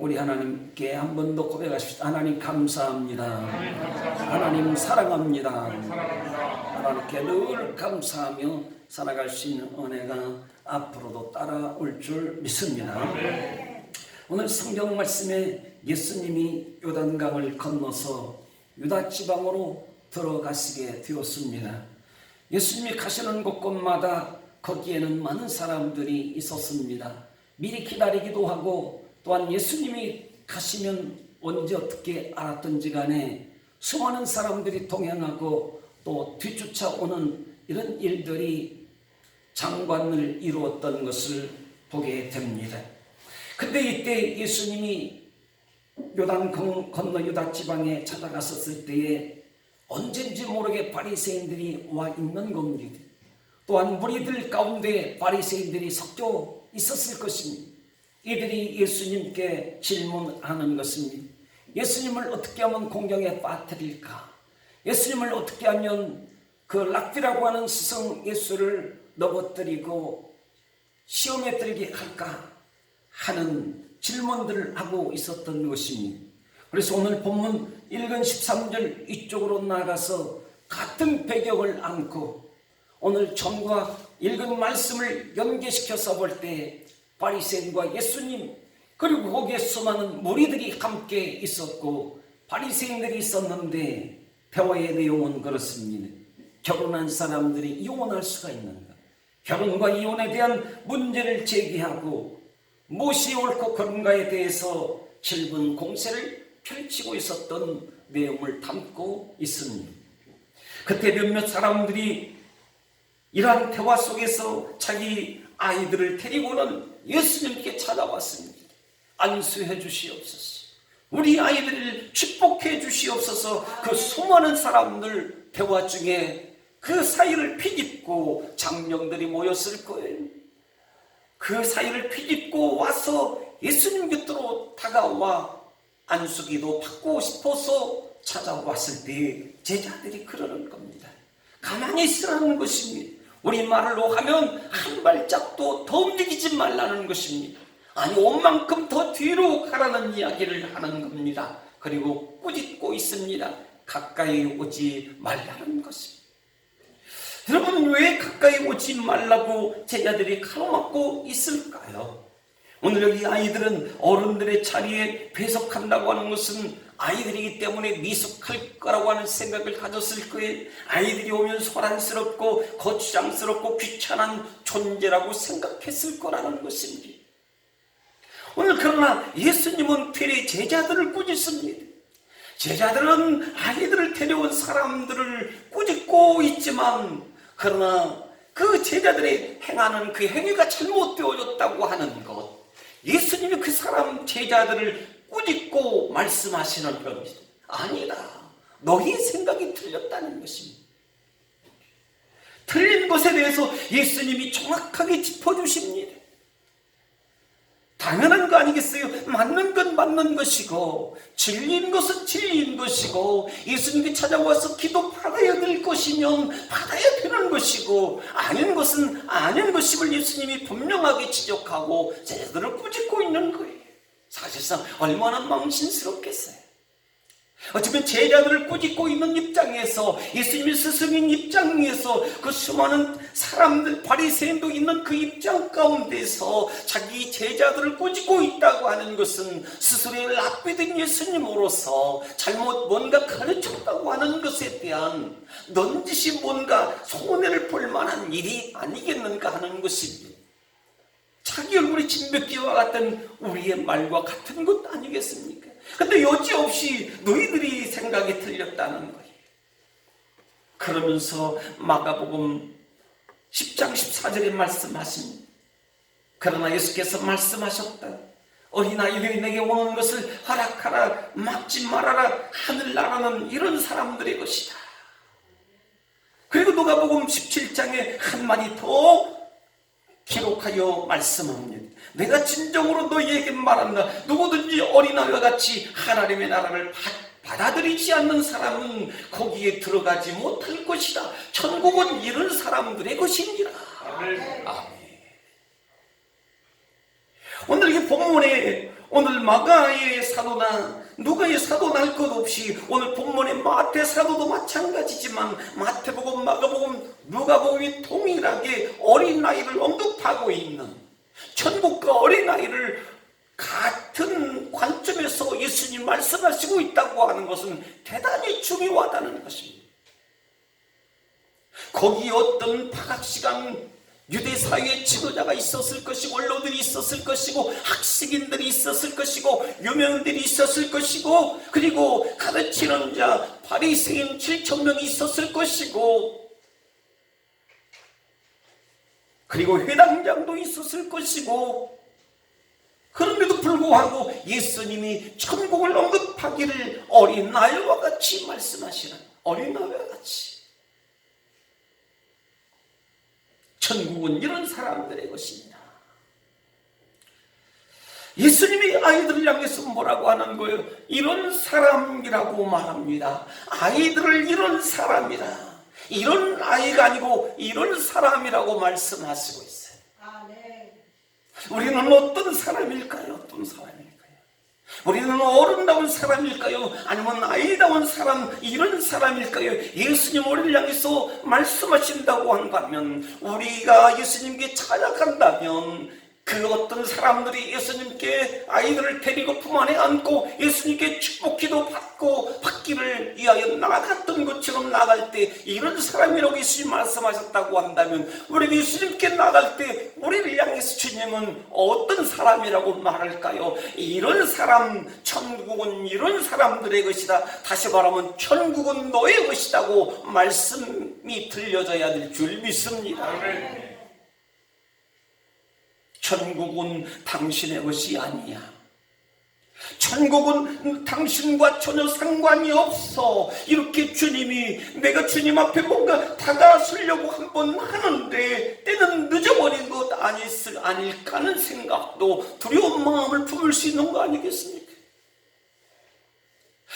우리 하나님께 한 번 더 고백하십시다. 하나님 감사합니다. 하나님 사랑합니다. 하나님께 늘 감사하며 살아갈 수 있는 은혜가 앞으로도 따라올 줄 믿습니다. 오늘 성경 말씀에 예수님이 요단강을 건너서 유다 지방으로 들어가시게 되었습니다. 예수님이 가시는 곳곳마다 거기에는 많은 사람들이 있었습니다. 미리 기다리기도 하고 또한 예수님이 가시면 언제 어떻게 알았던지 간에 수많은 사람들이 동행하고 또 뒤쫓아오는 이런 일들이 장관을 이루었던 것을 보게 됩니다. 근데 이때 예수님이 요단 건너 유다 지방에 찾아갔었을 때에 언젠지 모르게 바리새인들이 와 있는 겁니다. 또한 무리들 가운데 바리새인들이 섞여 있었을 것입니다. 이들이 예수님께 질문하는 것입니다. 예수님을 어떻게 하면 공경에 빠뜨릴까? 예수님을 어떻게 하면 그 랍비라고 하는 스승 예수를 넘어뜨리고 시험에 들게 할까? 하는 질문들을 하고 있었던 것입니다. 그래서 오늘 본문 1근 13절 이쪽으로 나가서 같은 배경을 안고 오늘 전과 읽은 말씀을 연계시켜서 볼 때 바리새인과 예수님 그리고 거기에 수많은 무리들이 함께 있었고 바리새인들이 있었는데 대화의 내용은 그렇습니다. 결혼한 사람들이 이혼할 수가 있는가? 결혼과 이혼에 대한 문제를 제기하고 무엇이 옳고 그른가에 대해서 질문 공세를 펼치고 있었던 내용을 담고 있습니다. 그때 몇몇 사람들이 이러한 대화 속에서 자기 아이들을 데리고는 예수님께 찾아왔습니다. 안수해 주시옵소서. 우리 아이들을 축복해 주시옵소서. 그 수많은 사람들 대화 중에 그 사이를 피집고 장령들이 모였을 거예요. 그 사이를 피집고 와서 예수님 곁으로 다가와 안수기도 받고 싶어서 찾아왔을 때 제자들이 그러는 겁니다. 가만히 있으라는 것입니다. 우리말로 하면 한 발짝도 더 움직이지 말라는 것입니다. 아니 온 만큼 더 뒤로 가라는 이야기를 하는 겁니다. 그리고 꾸짖고 있습니다. 가까이 오지 말라는 것입니다. 여러분 왜 가까이 오지 말라고 제자들이 가로막고 있을까요? 오늘 여기 아이들은 어른들의 자리에 배석한다고 하는 것은 아이들이기 때문에 미숙할 거라고 하는 생각을 가졌을 거예요. 아이들이 오면 소란스럽고 거추장스럽고 귀찮은 존재라고 생각했을 거라는 것입니다. 오늘 그러나 예수님은 되레 제자들을 꾸짖습니다. 제자들은 아이들을 데려온 사람들을 꾸짖고 있지만 그러나 그 제자들이 행하는 그 행위가 잘못되어졌다고 하는 것, 예수님이 그 사람 제자들을 꾸짖고 말씀하시는 겁니다. 아니다. 너희 생각이 틀렸다는 것입니다. 틀린 것에 대해서 예수님이 정확하게 짚어주십니다. 당연한 거 아니겠어요? 맞는 건 맞는 것이고 진리인 것은 진리인 것이고 예수님께 찾아와서 기도 받아야 될 것이면 받아야 되는 것이고 아닌 것은 아닌 것임을 예수님이 분명하게 지적하고 제자들을 꾸짖고 있는 거예요. 사실상 얼마나 망신스럽겠어요. 어쩌면 제자들을 꾸짖고 있는 입장에서 예수님의 스승인 입장에서 그 수많은 사람들 바리새인도 있는 그 입장 가운데서 자기 제자들을 꾸짖고 있다고 하는 것은 스스로의 랍비된 예수님으로서 잘못 뭔가 가르쳤다고 하는 것에 대한 넌지시 뭔가 손해를 볼 만한 일이 아니겠는가 하는 것입니다. 자기 얼굴에 진돗개와 같은 우리의 말과 같은 것 아니겠습니까? 근데 여지없이 너희들이 생각이 틀렸다는 거예요. 그러면서 마가복음 10장 14절에 말씀하십니다. 그러나 예수께서 말씀하셨다. 어린아이들이 내게 오는 것을 허락하라, 막지 말아라. 하늘나라는 이런 사람들의 것이다. 그리고 누가복음 17장에 한마디 더 기록하여 말씀합니다. 내가 진정으로 너희에게 말한다. 누구든지 어린아이와 같이 하나님의 나라를 받아들이지 않는 사람은 거기에 들어가지 못할 것이다. 천국은 이런 사람들의 것이니라. 아멘. 오늘 이 본문에 오늘 마가의 사도나 누가의 사도나 할 것 없이 오늘 본문의 마태 사도도 마찬가지지만 마태복음, 마가복음, 누가복음이 동일하게 어린아이를 언급하고 있는, 천국과 어린아이를 같은 관점에서 예수님 말씀하시고 있다고 하는 것은 대단히 중요하다는 것입니다. 거기 어떤 박학시간 유대사회의 지도자가 있었을 것이고, 원로들이 있었을 것이고, 학식인들이 있었을 것이고, 유명인들이 있었을 것이고, 그리고 가르치는 자 바리새인 7,000명이 있었을 것이고, 그리고 회당장도 있었을 것이고, 그런데도 불구하고 예수님이 천국을 언급하기를 어린아이와 같이 말씀하시는, 어린아이와 같이, 천국은 이런 사람들의 것입니다. 예수님이 아이들을 향해서 뭐라고 하는 거예요? 이런 사람이라고 말합니다. 아이들을 이런 사람이라, 이런 아이가 아니고 이런 사람이라고 말씀하시고 있어요. 우리는 어떤 사람일까요? 어떤 사람일까요? 우리는 어른다운 사람일까요? 아니면 아이다운 사람, 이런 사람일까요? 예수님 우리를 향해서 말씀하신다고 한다면, 우리가 예수님께 찾아간다면 그 어떤 사람들이 예수님께 아이들을 데리고 품 안에 안고 예수님께 축복기도 받기를 위하여 나갔던 것처럼 나갈 때 이런 사람이라고 예수님 말씀하셨다고 한다면, 우리 예수님께 나갈 때 우리를 향해서 주님은 어떤 사람이라고 말할까요? 이런 사람, 천국은 이런 사람들의 것이다. 다시 말하면 천국은 너의 것이라고 말씀이 들려져야 될 줄 믿습니다. 천국은 당신의 것이 아니야. 천국은 당신과 전혀 상관이 없어. 이렇게 주님이, 내가 주님 앞에 뭔가 다가서려고 한번 하는데 때는 늦어버린 것 아닐까 하는 생각도, 두려운 마음을 품을 수 있는 거 아니겠습니까?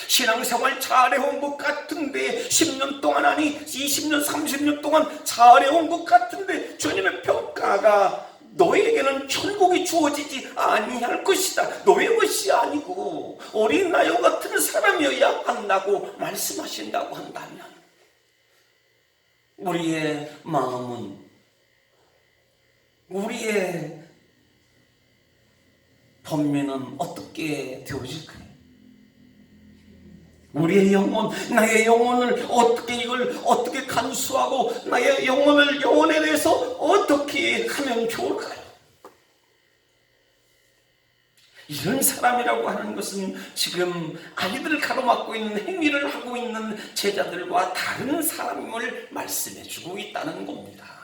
신앙생활 잘해온 것 같은데, 10년 동안 아니 20년 30년 동안 잘해온 것 같은데 주님의 평가가 너에게는 천국이 주어지지 아니할 것이다. 너의 것이 아니고 어린아이 같은 사람이어야 한다고 말씀하신다고 한다면, 우리의 마음은, 우리의 범위는 어떻게 되어질까요? 우리의 영혼, 나의 영혼을 이걸 어떻게 간수하고 나의 영혼에 대해서 어떻게 하면 좋을까요? 이런 사람이라고 하는 것은 지금 아이들을 가로막고 있는 행위를 하고 있는 제자들과 다른 사람임을 말씀해 주고 있다는 겁니다.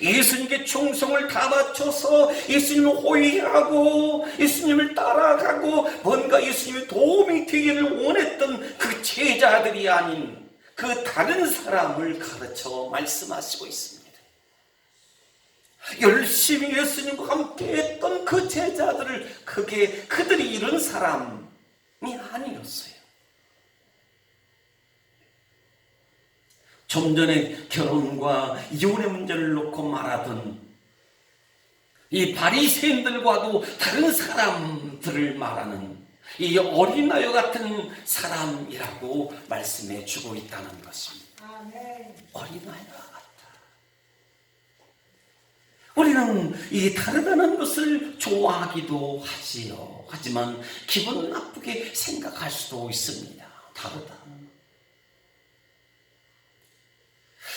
예수님께 충성을 다 바쳐서 예수님을 호위하고 예수님을 따라가고 뭔가 예수님의 도움이 되기를 원했던 그 제자들이 아닌 그 다른 사람을 가르쳐 말씀하시고 있습니다. 열심히 예수님과 함께 했던 그 제자들을, 그들이 이런 사람이 아니었어요. 좀 전에 결혼과 이혼의 문제를 놓고 말하던 이 바리새인들과도 다른 사람들을 말하는 이 어린아이 같은 사람이라고 말씀해 주고 있다는 것입니다. 어린아이와 같다. 우리는 이 다르다는 것을 좋아하기도 하지요. 하지만 기분 나쁘게 생각할 수도 있습니다. 다르다.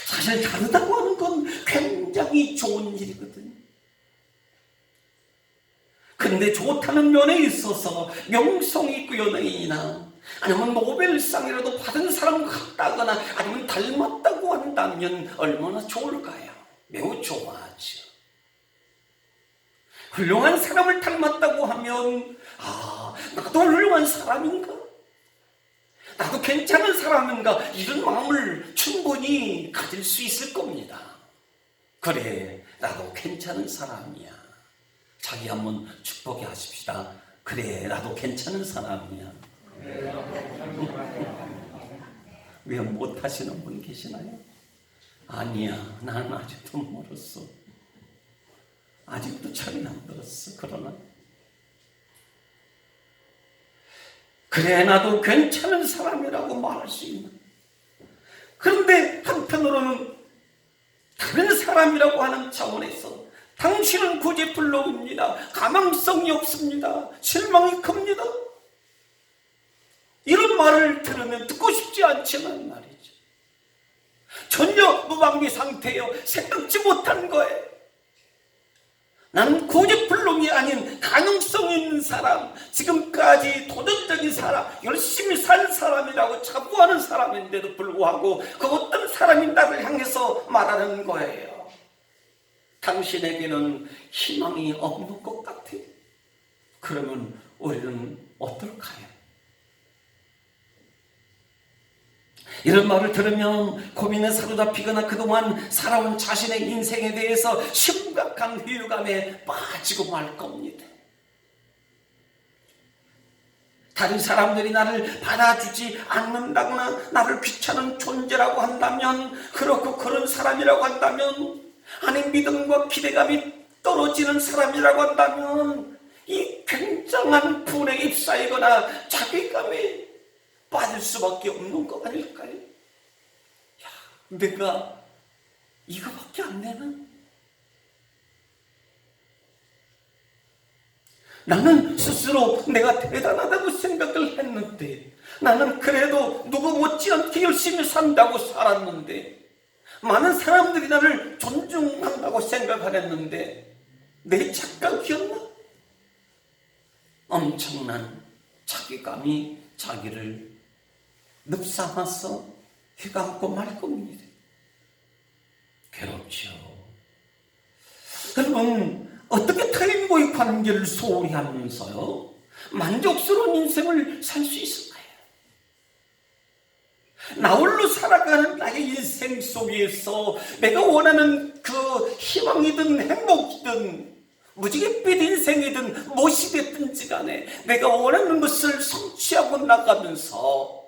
사실 다르다고 하는 건 굉장히 좋은 일이거든요. 근데 좋다는 면에 있어서 명성이 있고 연예인이나 아니면 노벨상이라도 받은 사람 같다거나 아니면 닮았다고 한다면 얼마나 좋을까요? 매우 좋아하죠. 훌륭한 사람을 닮았다고 하면, 나도 훌륭한 사람인가? 나도 괜찮은 사람인가? 이런 마음을 충분히 가질 수 있을 겁니다. 그래, 나도 괜찮은 사람이야. 자기 한번 축복해 하십시다. 그래, 나도 괜찮은 사람이야. 왜 못하시는 분 계시나요? 아니야, 나는 아직도 멀었어. 아직도 철이 안 들었어. 그러나 그래 나도 괜찮은 사람이라고 말할 수 있는. 그런데 한편으로는 다른 사람이라고 하는 차원에서 당신은 구제불능입니다. 가망성이 없습니다. 실망이 큽니다. 이런 말을 들으면 듣고 싶지 않지만 말이죠. 전혀 무방비 상태예요. 생각지 못한 거예요. 나는 구제불능이 아닌 가능성 있는 사람, 지금까지 도전적인 사람, 열심히 산 사람이라고 자부하는 사람인데도 불구하고 그 어떤 사람이 나를 향해서 말하는 거예요. 당신에게는 희망이 없는 것 같아요. 그러면 우리는 어떨까요? 이런 말을 들으면 고민에 사로잡히거나 그동안 살아온 자신의 인생에 대해서 심각한 회유감에 빠지고 말 겁니다. 다른 사람들이 나를 받아주지 않는다거나 나를 귀찮은 존재라고 한다면, 그렇고 그런 사람이라고 한다면, 아니 믿음과 기대감이 떨어지는 사람이라고 한다면 이 굉장한 분에 휩싸이거나 자괴감에 빠질 수밖에 없는 거 아닐까요? 야, 내가 이거밖에 안 되나? 나는 스스로 내가 대단하다고 생각을 했는데, 나는 그래도 누구 못지않게 열심히 산다고 살았는데, 많은 사람들이 나를 존중한다고 생각하랬는데 내 착각이었나? 엄청난 자괴감이 자기를 늪삼아서 휘감고 말 겁니다. 괴롭죠. 여러분, 어떻게 타인과의 관계를 소홀히 하면서요 만족스러운 인생을 살 수 있을까요? 나홀로 살아가는 나의 인생 속에서 내가 원하는 그 희망이든 행복이든 무지갯빛 인생이든 무엇이 됐든지 간에 내가 원하는 것을 성취하고 나가면서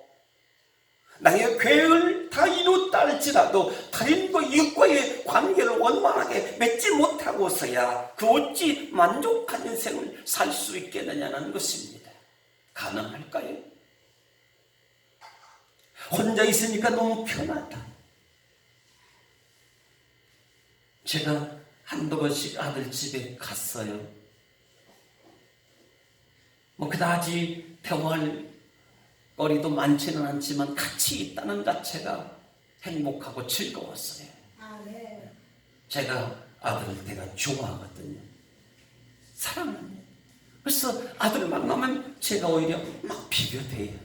나의 계획을 다 이뤘다 할지라도 타인과 이웃과의 관계를 원만하게 맺지 못하고서야 그 어찌 만족한 인생을 살 수 있겠느냐는 것입니다. 가능할까요? 혼자 있으니까 너무 편하다. 제가 한두 번씩 아들 집에 갔어요. 그다지 평화할 거리도 많지는 않지만 같이 있다는 자체가 행복하고 즐거웠어요. 네. 제가 아들을 되게 좋아하거든요. 사랑합니다. 그래서 아들 만나면 제가 오히려 막 비교돼요.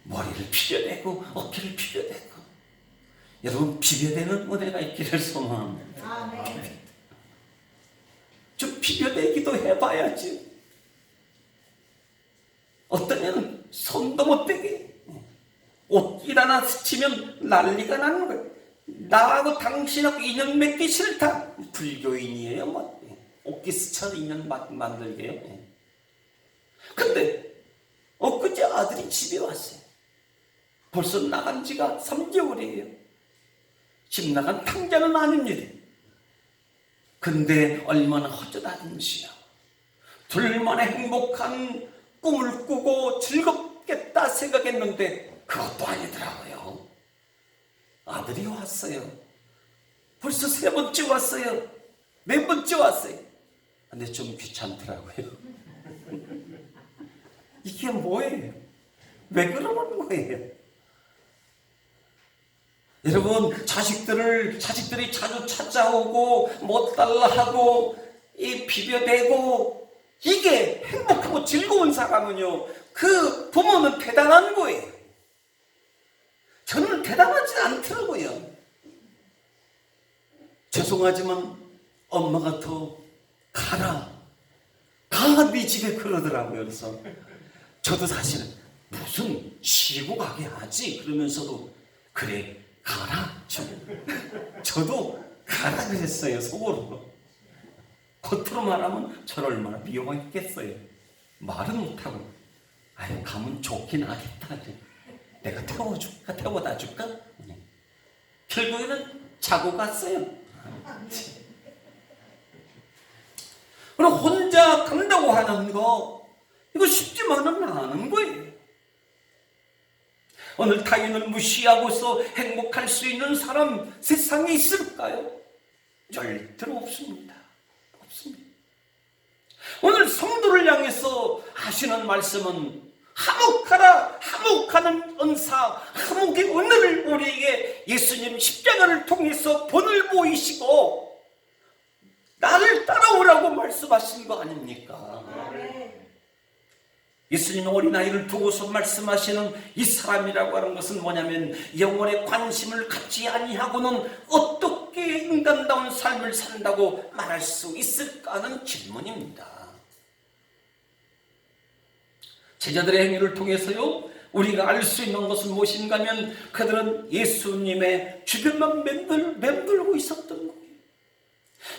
머리를 비벼대고 어깨를 비벼대고. 여러분, 비벼대는 은혜가 있기를 소망합니다. 네. 좀 비벼대기도 해봐야지. 어떤 애는 손도 못 대게 옷길 하나 스치면 난리가 나는 거예요. 나하고 당신하고 인연 맺기 싫다. 불교인이에요. 옷길 스쳐 인연 만들게요. 근데 엊그제 아들이 집에 왔어요. 벌써 나간 지가 3개월이에요. 집 나간 탕자는 아닙니다. 근데 얼마나 허전하든지요. 둘만의 행복한 꿈을 꾸고 즐겁겠다 생각했는데 그것도 아니더라고요. 아들이 왔어요. 벌써 3번째 왔어요. 4번째 왔어요. 근데 좀 귀찮더라고요. 이게 뭐예요? 왜 그러는 거예요? 여러분, 자식들이 자주 찾아오고 못 달라 하고 비벼대고 이게 행복하고 즐거운 사람은요, 그 부모는 대단한 거예요. 저는 대단하지 않더라고요. 죄송하지만 엄마가 더 가라, 가 네 집에 그러더라고요. 그래서 저도 사실은 무슨 쉬고 가게 하지 그러면서도 그래 가라 저도 가라 그랬어요. 속으로. 겉으로 말하면 저를 얼마나 미워했겠어요. 말은 못하고 아유 가면 좋긴 하겠다. 내가 태워다 줄까? 결국에는 자고 갔어요. 그럼 혼자 간다고 하는 거 이거 쉽지만은 않은 거예요. 오늘 타인을 무시하고서 행복할 수 있는 사람 세상에 있을까요? 절대로 없습니다. 없습니다. 오늘 성도를 향해서 하시는 말씀은 화목하라, 화목하는 은사, 화목의 은혜를 우리에게 예수님 십자가를 통해서 본을 보이시고 나를 따라오라고 말씀하신 거 아닙니까? 예수님 어린아이를 두고서 말씀하시는 이 사람이라고 하는 것은 뭐냐면 영혼에 관심을 갖지 아니하고는 어떻게 인간다운 삶을 산다고 말할 수 있을까 하는 질문입니다. 제자들의 행위를 통해서요 우리가 알 수 있는 것은 무엇인가 하면 그들은 예수님의 주변만 맴돌고 있었던 거예요.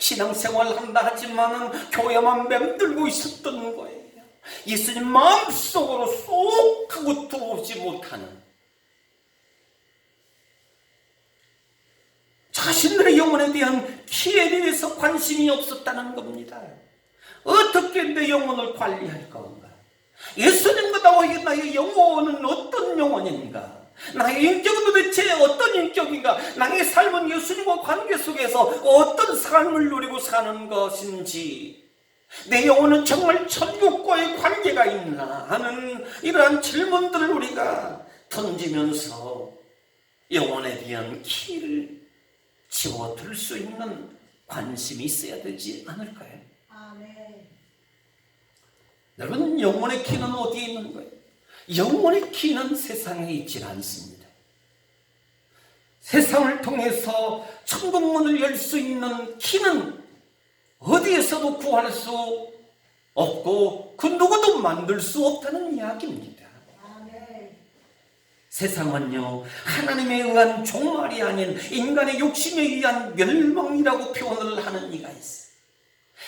신앙생활을 한다 하지만은 교회만 맴돌고 있었던 거예요. 예수님 마음속으로 쏙 하고 들어오지 못하는, 자신들의 영혼에 대한 키에 대해서 관심이 없었다는 겁니다. 어떻게 내 영혼을 관리할 건가? 예수님보다 나의 영혼은 어떤 영혼인가? 나의 인격은 도대체 어떤 인격인가? 나의 삶은 예수님과 관계 속에서 어떤 삶을 누리고 사는 것인지, 내 영혼은 정말 천국과의 관계가 있나 하는 이러한 질문들을 우리가 던지면서 영혼에 대한 키를 지워둘 수 있는 관심이 있어야 되지 않을까요? 아멘. 여러분, 영혼의 키는 어디에 있는 거예요? 영혼의 키는 세상에 있지 않습니다. 세상을 통해서 천국문을 열 수 있는 키는 어디에서도 구할 수 없고 그 누구도 만들 수 없다는 이야기입니다. 아멘. 세상은요 하나님에 의한 종말이 아닌 인간의 욕심에 의한 멸망이라고 표현을 하는 이가 있어요.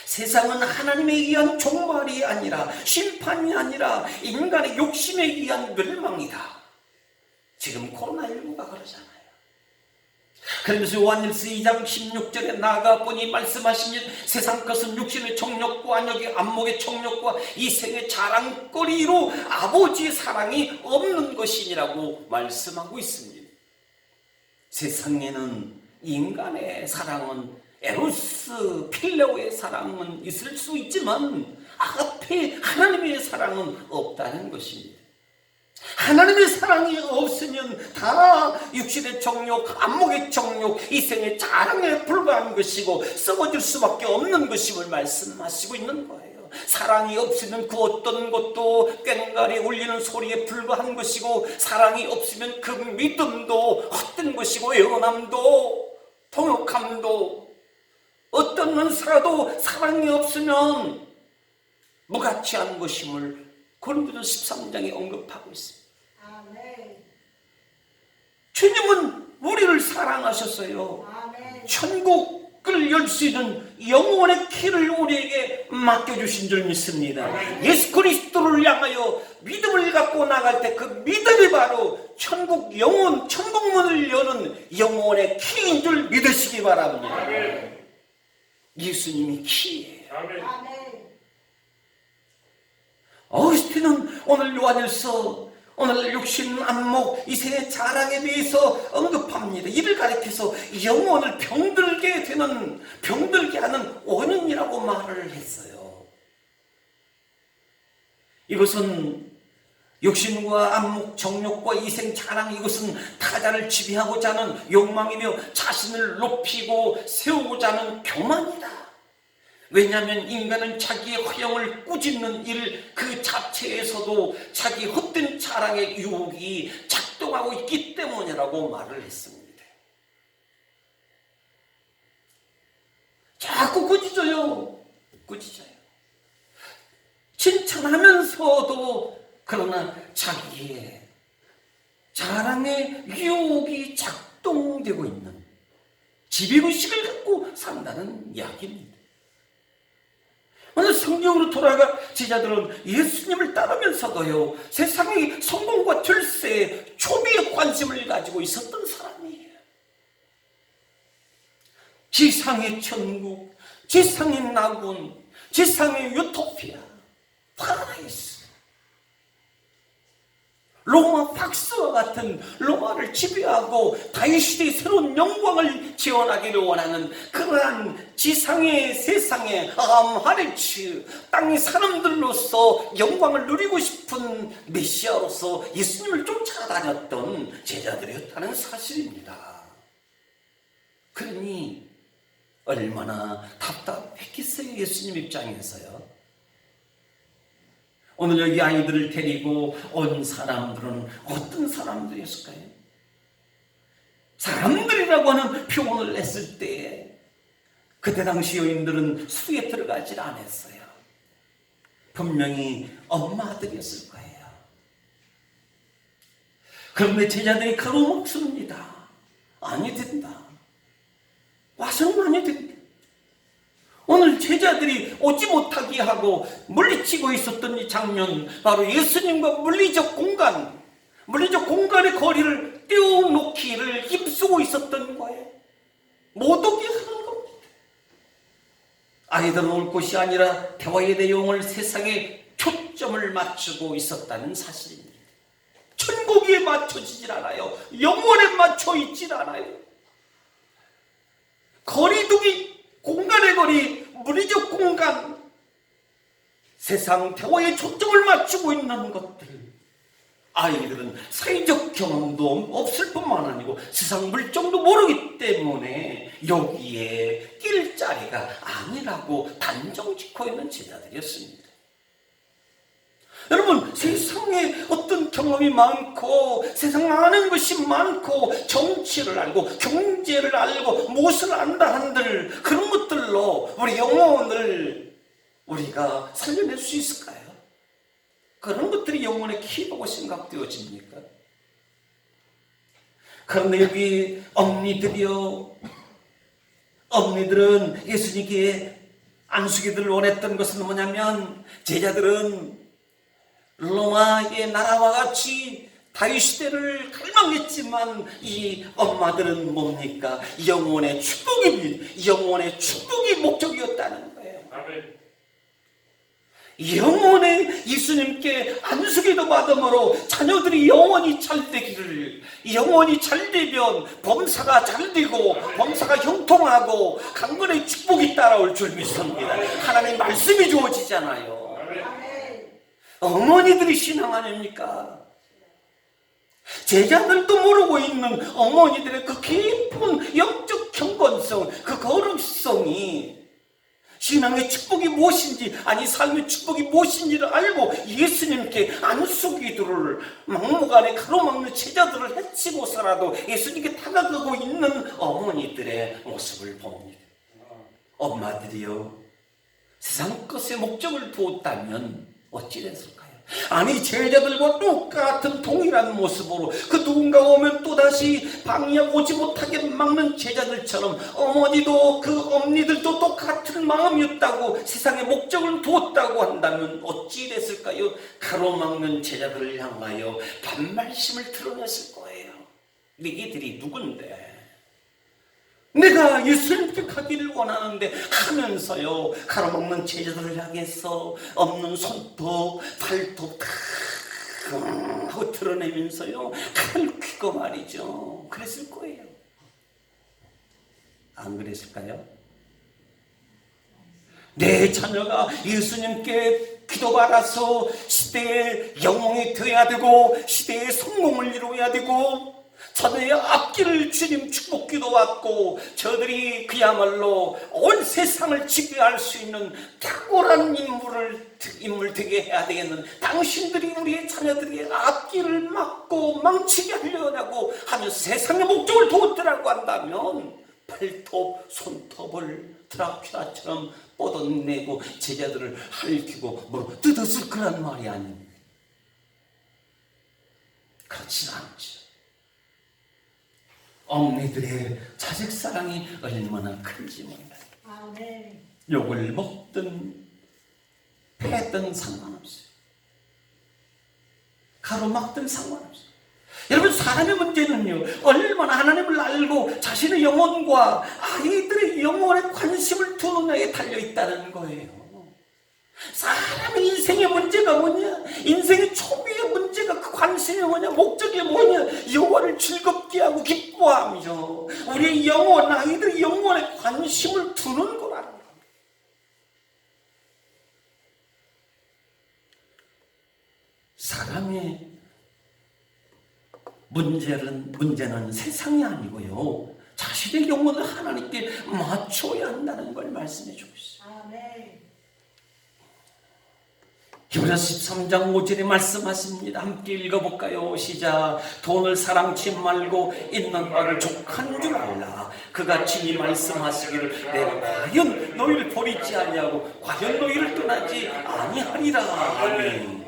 세상은 하나님에 의한 종말이 아니라, 심판이 아니라 인간의 욕심에 의한 멸망이다. 지금 코로나19가 그러잖아요. 그러면서 요한일서 2장 16절에 나아가 보니 말씀하시니 세상 것은 육신의 정욕과 안욕의 안목의 정욕과 이생의 자랑거리로 아버지의 사랑이 없는 것이니라고 말씀하고 있습니다. 세상에는 인간의 사랑은 에로스, 필레오의 사랑은 있을 수 있지만 아가페, 하나님의 사랑은 없다는 것입니다. 하나님의 사랑이 없으면 다 육신의 정욕, 안목의 정욕, 이생의 자랑에 불과한 것이고 썩어질 수밖에 없는 것임을 말씀하시고 있는 거예요. 사랑이 없으면 그 어떤 것도 꽹과리 울리는 소리에 불과한 것이고, 사랑이 없으면 그 믿음도 헛된 것이고, 영원함도 통역함도 어떤 은사라도 사랑이 없으면 무가치한 것임을 고린도전 13장에 언급하고 있습니다. 아멘. 주님은 우리를 사랑하셨어요. 아멘. 천국을 열 수 있는 영혼의 키를 우리에게 맡겨주신 줄 믿습니다. 아멘. 예수 그리스도를 향하여 믿음을 갖고 나갈 때 그 믿음이 바로 천국문을 여는 영혼의 키인 줄 믿으시기 바랍니다. 아멘. 예수님이 키예요. 아멘. 어스틴은 오늘 요한일서, 오늘 육신, 안목, 이생의 자랑에 대해서 언급합니다. 이를 가리켜서 영혼을 병들게 하는 원인이라고 말을 했어요. 이것은 육신과 안목, 정욕과 이생, 자랑, 이것은 타자를 지배하고자 하는 욕망이며 자신을 높이고 세우고자 하는 교만이다. 왜냐하면 인간은 자기의 허영을 꾸짖는 일 그 자체에서도 자기 헛된 자랑의 유혹이 작동하고 있기 때문이라고 말을 했습니다. 자꾸 꾸짖어요. 칭찬하면서도 그러나 자기의 자랑의 유혹이 작동되고 있는 지배의식을 갖고 산다는 이야기입니다. 오늘 성경으로 돌아가 제자들은 예수님을 따르면서도요 세상의 성공과 출세에 초미의 관심을 가지고 있었던 사람이에요. 지상의 천국, 지상의 낙원, 지상의 유토피아, 파라다이스, 로마 박스와 같은 로마를 지배하고 다윗시대의 새로운 영광을 지원하기를 원하는 그러한 지상의 세상의 암하레츠 땅의 사람들로서 영광을 누리고 싶은 메시아로서 예수님을 쫓아다녔던 제자들이었다는 사실입니다. 그러니 얼마나 답답했겠어요, 예수님 입장에서요. 오늘 여기 아이들을 데리고 온 사람들은 어떤 사람들이었을까요? 사람들이라고 하는 표현을 했을 때 그때 당시 여인들은 수에 들어가질 않았어요. 분명히 엄마들이었을 거예요. 그런데 제자들이 가로막습니다. 아니 된다. 와서는 아니 된다. 오늘 제자들이 오지 못하게 하고 물리치고 있었던 이 장면, 바로 예수님과 물리적 공간의 거리를 떼어놓기를 힘쓰고 있었던 거예요. 못 오게 하는 겁니다. 아이들은 올 곳이 아니라 대화의 내용을 세상에 초점을 맞추고 있었다는 사실입니다. 천국에 맞춰지질 않아요. 영원에 맞춰 있질 않아요. 거리두기, 공간의 거리, 물리적 공간, 세상 대화에 초점을 맞추고 있는 것들, 아이들은 사회적 경험도 없을 뿐만 아니고 세상 물정도 모르기 때문에 여기에 낄 자리가 아니라고 단정 짓고 있는 제자들이었습니다. 여러분, 세상에 어떤 경험이 많고 세상 아는 것이 많고 정치를 알고 경제를 알고 무엇을 안다 한들 그런 것들로 우리 영혼을 우리가 살려낼 수 있을까요? 그런 것들이 영혼의 키라고 생각되어집니까? 그런데 여기 엄니들은 예수님께 안수기들을 원했던 것은 뭐냐면, 제자들은 로마의 나라와 같이 다윗 시대를 갈망했지만 이 엄마들은 뭡니까? 영혼의 축복이 목적이었다는 거예요. 아멘. 영혼의 예수님께 안수기도 받음으로 자녀들이 영원히 잘 되기를, 영원히 잘 되면 범사가 잘 되고 범사가 형통하고 강건의 축복이 따라올 줄 믿습니다. 하나님의 말씀이 주어지잖아요. 어머니들이 신앙 아닙니까? 제자들도 모르고 있는 어머니들의 그 깊은 영적 경건성, 그 거룩성이 신앙의 축복이 무엇인지, 아니 삶의 축복이 무엇인지를 알고 예수님께 안수기도를 막무가내 가로막는 제자들을 해치고서라도 예수님께 다가가고 있는 어머니들의 모습을 봅니다. 엄마들이요, 세상 것에 목적을 두었다면 어찌 됐을까요? 아니, 제자들과 똑같은 동일한 모습으로 그 누군가 오면 또다시 방해하고 오지 못하게 막는 제자들처럼 어머니도 그 엄니들도 똑같은 마음이었다고, 세상에 목적을 두었다고 한다면 어찌 됐을까요? 가로막는 제자들을 향하여 반말심을 드러냈을 거예요. 너희들이 누군데? 내가 예수님께 가기를 원하는데 하면서요, 가로막는 제자들을 향해서 없는 손톱, 발톱 다 하고 드러내면서요 칼퀴고 말이죠. 그랬을 거예요. 안 그랬을까요? 내 자녀가 예수님께 기도받아서 시대의 영웅이 되어야 되고 시대의 성공을 이루어야 되고 자녀의 앞길을 주님 축복 기도받고 저들이 그야말로 온 세상을 지배할 수 있는 탁월한 인물 되게 해야 되겠는, 당신들이 우리의 자녀들의 앞길을 막고 망치게 하려고 하면서 세상의 목적을 두었더라고 한다면 발톱, 손톱을 드라큘라처럼 뻗어내고 제자들을 핥히고 뜯었을 거란 말이 아닙니다. 그렇지 않죠. 어머니들의 자식 사랑이 얼마나 큰지 몰라요. 욕을 먹든 패든 상관없어요. 가로막든 상관없어요. 여러분, 사람의 문제는요, 얼마나 하나님을 알고 자신의 영혼과 아이들의 영혼에 관심을 두느냐에 달려있다는 거예요. 사람의 인생의 문제가 뭐냐? 인생의 초비의 문제가 그 관심이 뭐냐? 목적이 뭐냐? 여호와를 즐겁게 하고 기뻐하며 우리의 영혼, 아이들의 영혼에 관심을 두는 거라는 겁니다. 사람의 문제는 세상이 아니고요, 자신의 영혼을 하나님께 맞춰야 한다는 걸 말씀해 주고 있어요. 아멘. 히브리서 13장 5절에 말씀하십니다. 함께 읽어볼까요? 시작. 돈을 사랑치 말고 있는 바를 족한 줄 알라. 그같이 말씀하시기를 내가 과연 너희를 버리지 아니하고 과연 너희를 떠나지 아니하리라. 아멘.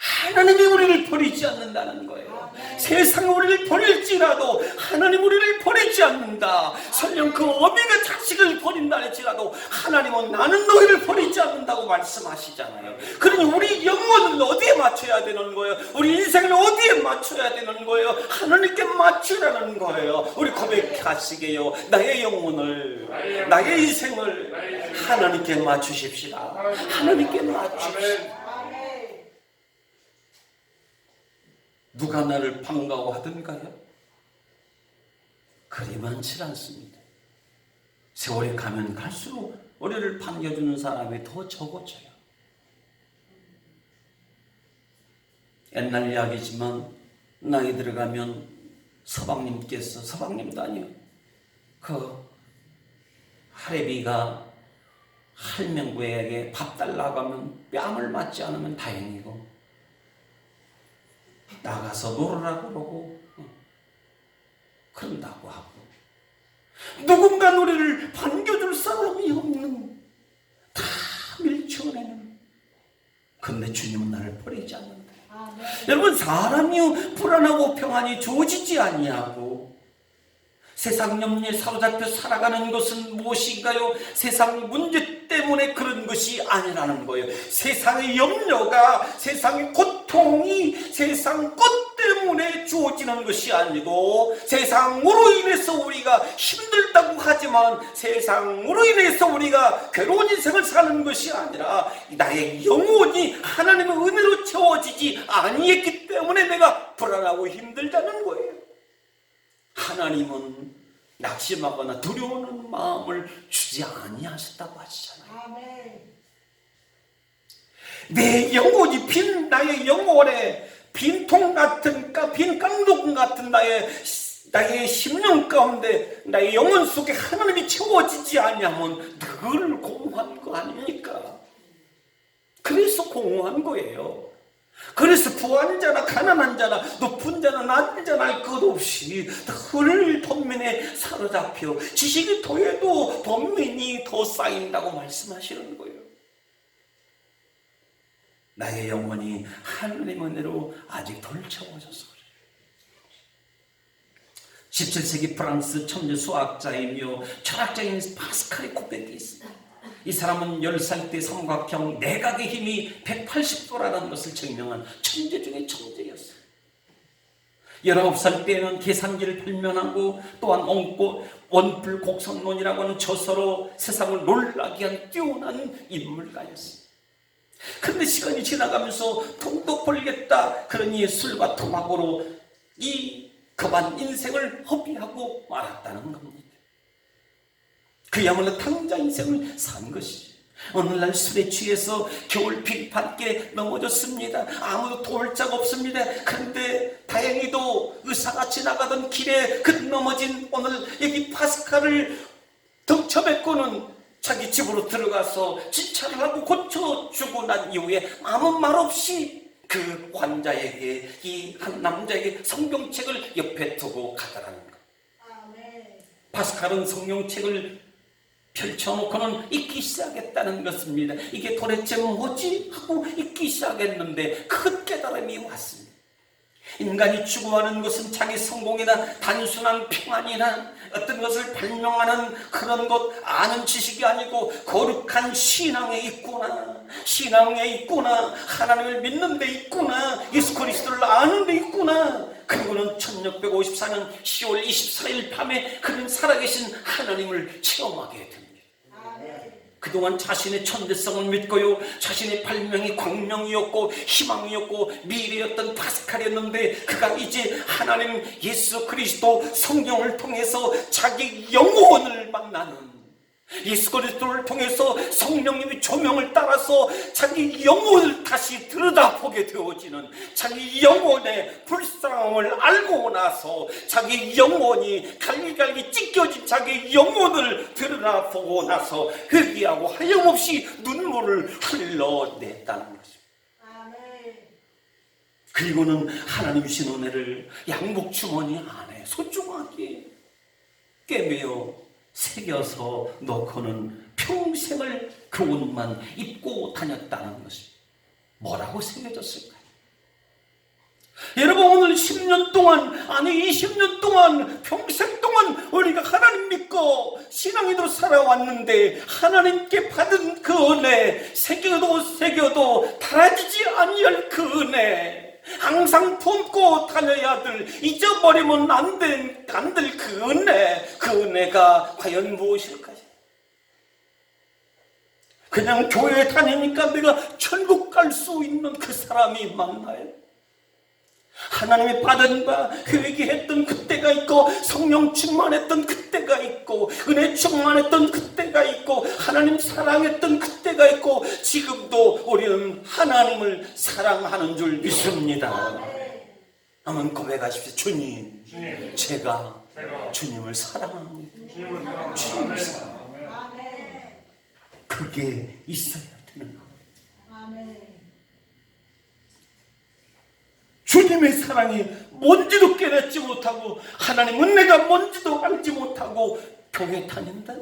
하나님이 우리를 버리지 않는다는 거예요. 세상이 우리를 버릴지라도 하나님 우리를 버리지 않는다. 설령 그 어미가 자식을 버린다 할지라도 하나님은 나는 너희를 버리지 않는다고 말씀하시잖아요. 그러니 우리 영혼을 어디에 맞춰야 되는 거예요? 우리 인생을 어디에 맞춰야 되는 거예요? 하나님께 맞추라는 거예요. 우리 고백하시게요. 나의 영혼을, 나의 인생을 하나님께 맞추십시다. 하나님께 맞추십시다. 누가 나를 반가워하던가요? 그리 많지 않습니다. 세월이 가면 갈수록 우리를 반겨주는 사람이 더 적어져요. 옛날 이야기지만 나이 들어가면 서방님도 아니요, 그 할애비가 할명구에게 밥 달라고 하면 뺨을 맞지 않으면 다행이고, 나가서 놀으라고 그러고 그런다고 하고, 누군가 우리를 반겨줄 사람이 없는, 다 밀쳐내는. 그런데 주님은 나를 버리지 않는다. 여러분, 사람이 불안하고 평안이 주어지지 아니하고 세상 염려에 사로잡혀 살아가는 것은 무엇인가요? 세상 문제 때문에 그런 것이 아니라는 거예요. 세상의 염려가, 세상의 고통이 세상 것 때문에 주어지는 것이 아니고, 세상으로 인해서 우리가 힘들다고 하지만 세상으로 인해서 우리가 괴로운 인생을 사는 것이 아니라 나의 영혼이 하나님의 은혜로 채워지지 아니했기 때문에 내가 불안하고 힘들다는 거예요. 하나님은 낙심하거나 두려워하는 마음을 주지 아니하셨다고 하시잖아요. 아멘. 내 영혼이 나의 영혼에 빈통 같은, 빈 깡통 같은 나의 심령 가운데, 나의 영혼 속에 하나님이 채워지지 아니하면 늘 공허한 거 아닙니까? 그래서 공허한 거예요. 그래서 부한 자나 가난한 자나 높은 자나 낮은 자나 할 것 없이 늘 번민에 사로잡혀 지식이 더해도 번민이 더 쌓인다고 말씀하시는 거예요. 나의 영혼이 하나님의 은혜로 아직 덜 채워져서 그래요. 17세기 프랑스 천재 수학자이며 철학자인 파스칼의 고백이 있습니다. 이 사람은 10살 때 삼각형 내각의 힘이 180도라는 것을 증명한 천재 중에 천재였어요. 19살 때는 계산기를 발명하고 또한 원뿔 곡선론이라고 하는 저서로 세상을 놀라게 한 뛰어난 인물가였어요. 그런데 시간이 지나가면서 돈도 벌겠다 그러니 술과 도박으로 그만 인생을 허비하고 말았다는 겁니다. 그야말로 당자 인생을 산 것이죠. 어느 날 술에 취해서 겨울비 밖에 넘어졌습니다. 아무도 도울 자가 없습니다. 그런데 다행히도 의사가 지나가던 길에 넘어진 오늘 여기 파스칼을 덩쳐뱉고는 자기 집으로 들어가서 진찰을 하고 고쳐주고 난 이후에 아무 말 없이 그 환자에게, 이 한 남자에게 성경책을 옆에 두고 가더라는 것. 파스칼은 성경책을 펼쳐놓고는 읽기 시작했다는 것입니다. 이게 도대체 뭐지? 하고 읽기 시작했는데 큰 깨달음이 왔습니다. 인간이 추구하는 것은 자기 성공이나 단순한 평안이나 어떤 것을 발명하는 그런 것, 아는 지식이 아니고 거룩한 신앙에 있구나, 하나님을 믿는 데 있구나, 예수 그리스도를 아는 데 있구나. 그리고는 1654년 10월 24일 밤에 그는 살아계신 하나님을 체험하게 됩니다. 그동안 자신의 천대성을 믿고요, 자신의 발명이 광명이었고 희망이었고 미래였던 파스칼이었는데, 그가 이제 하나님 예수 그리스도 성령을 통해서 자기 영혼을 만나는, 예수 그리스도를 통해서 성령님의 조명을 따라서 자기 영혼을 다시 들여다보게 되어지는, 자기 영혼의 불쌍함을 알고 나서 자기 영혼이 갈기갈기 찢겨진 자기 영혼을 들여다보고 나서 회개하고 하염없이 눈물을 흘러냈다는 것입니다. 그리고는 하나님 주신 은혜를 양복 주머니 안에 소중하게 꿰매어 새겨서 넣고는 평생을 그 옷만 입고 다녔다는 것입니다. 뭐라고 새겨졌을까요? 여러분, 오늘 10년 동안, 아니 20년 동안, 평생 동안 우리가 하나님 믿고 신앙인으로 살아왔는데 하나님께 받은 그 은혜, 새겨도 닳아지지 아니할 그 은혜, 항상 품고 다녀야 될, 잊어버리면 안 될 그 은혜가 과연 무엇일까요? 그냥 교회에 다니니까 내가 천국 갈 수 있는 그 사람이 맞나요? 하나님의 받은 바, 회개했던 그때가 있고, 성령 충만했던 그때가 있고, 은혜 충만했던 그때가 있고, 하나님 사랑했던 그때가 있고, 지금도 우리는 하나님을 사랑하는 줄 믿습니다. 한번 고백하십시오. 주님, 제가 주님을 사랑합니다. 주님을 사랑합니다. 그게 있어야 되는 거예요. 주님의 사랑이 뭔지도 깨닫지 못하고, 하나님 은혜가 뭔지도 알지 못하고 교회 다닌다?